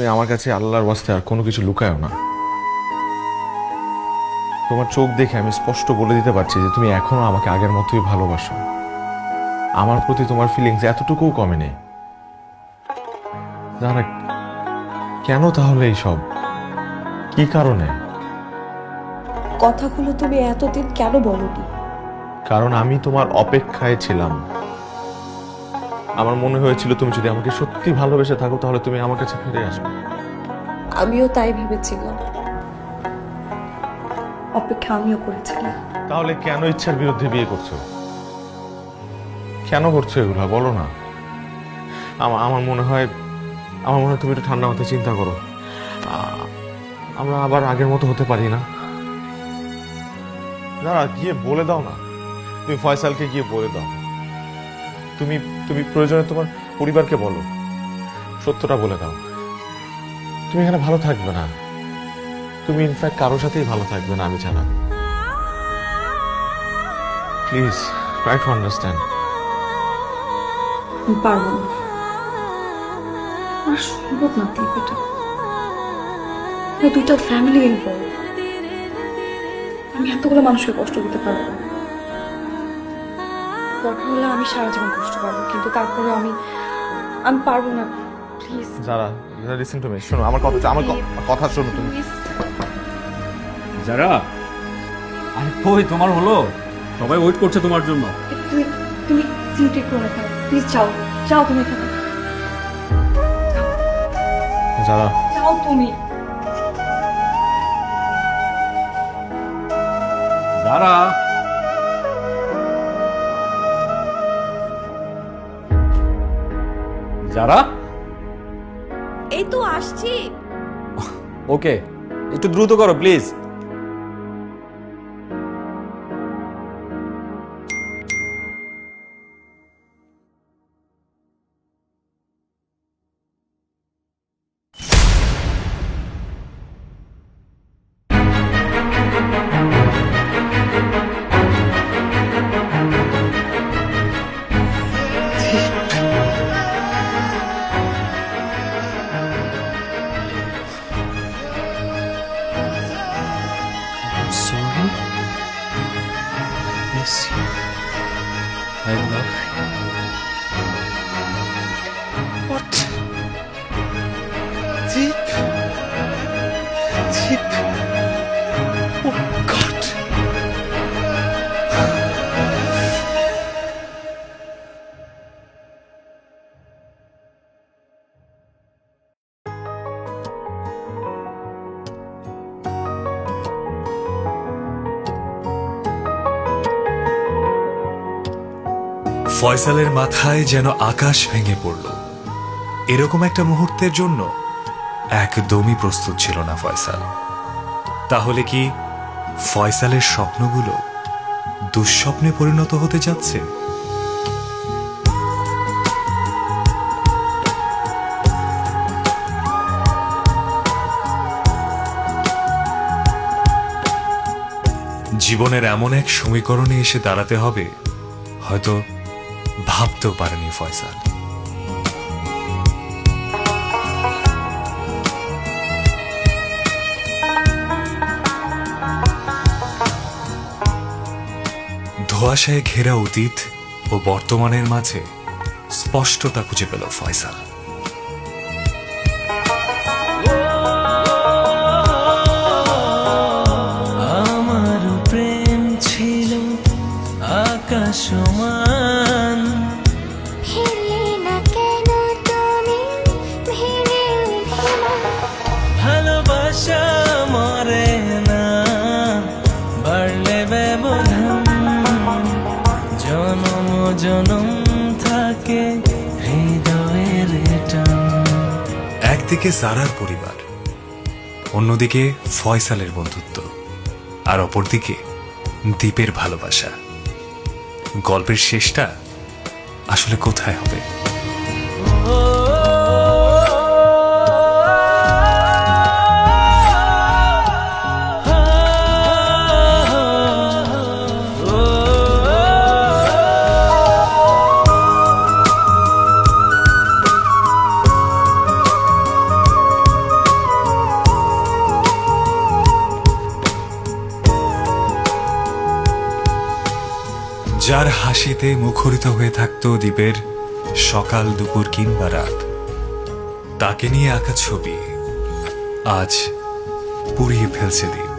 তুমি আমার কাছে আল্লাহর ওয়াস্তে আর কোনো কিছু লুকায়ও না। তোমার চোখ দেখে আমি স্পষ্ট বলে দিতে পারছি যে তুমি এখনো আমাকে আগের মতোই ভালোবাসো। আমার প্রতি তোমার ফিলিংস এতটুকুও কমে নেই। জানা কেন তাহলে এইসব, কি কারণে? কথাগুলো তুমি এতদিন কেন বলনি? কারণ আমি তোমার অপেক্ষায় ছিলাম। আমার মনে হয়েছিল তুমি যদি আমাকে সত্যি ভালোবেসে থাকো তাহলে তুমি আমার কাছে ফিরে আসবে। আমিও তাই ভেবেছিলাম, অপেক্ষা আমিও করেছিলাম। তাহলে কেন ইচ্ছার বিরুদ্ধে বিয়ে করছো? কেন করছো এগুলা বলো না। আমার মনে হয় তুমি একটু ঠান্ডা মাথায় চিন্তা করো। আমরা আবার আগের মতো হতে পারি না? দাঁড়া, গিয়ে বলে দাও না। তুমি ফয়সালকে গিয়ে বলে দাও। তুমি তুমি প্রয়োজনে তোমার পরিবারকে বলো, সত্যটা বলে দাও। তুমি এখানে ভালো থাকবে না, তুমি ইনফ্যাক্ট কারোর সাথেই ভালো থাকবে না আমি ছাড়া। Please try to understand. আমি পারবো না, আর সম্ভব না দীপ। এটা দুইটা ফ্যামিলি ইনভলভ। আমি এতগুলো মানুষকে কষ্ট দিতে পারবো না। দরকার হলে আমি সারা জীবন কষ্ট পাবো, কিন্তু তারপরে আমি পারবো না। প্লিজ যারা লিসেন টু মি, শোনো আমার কথা শোনো তুমি। যারা, আরে কই তোমার হলো? সবাই ওয়েট করছে তোমার জন্য। তুমি তুমি চিন্তা করো না, প্লিজ যাও যাও তুমি এখানে যারা, যাও তুমি। যারা, যারা, এই তো আসছি। ওকে একটু দ্রুত করো please. Sorry. Miss you. I love you. What? Deep. Deep. Oh God. ফয়সালের মাথায় যেন আকাশ ভেঙে পড়ল। এরকম একটা মুহূর্তের জন্য একদমই প্রস্তুত ছিল না ফয়সাল। তাহলে কি ফয়সালের স্বপ্নগুলো দুঃস্বপ্নে পরিণত হতে যাচ্ছে? জীবনের এমন এক সমীকরণে এসে দাঁড়াতে হবে হয়তো ভাবতেও পারেনি ফয়সাল। ধোঁয়াশায় ঘেরা অতীত ও বর্তমানের মাঝে স্পষ্টতা খুঁজে পেল ফয়সাল। আমার প্রেম ছিল আকাশমান, ভালোবাসা মরে না, বাড়লে ব্যবধান, জনম জনম থাকে হৃদয়ের টান। একদিকে জারার পরিবার, অন্যদিকে ফয়সালের বন্ধুত্ব, আর অপরদিকে দ্বীপের ভালোবাসা। গল্পের শেষটা আসলে কোথায় হবে? যার হাসিতে মুখরিত হয়ে থাকত দ্বীপের সকাল দুপুর কিংবা রাত, তাকে নিয়ে আঁকা ছবি আজ পুড়িয়ে ফেলছে দ্বীপ।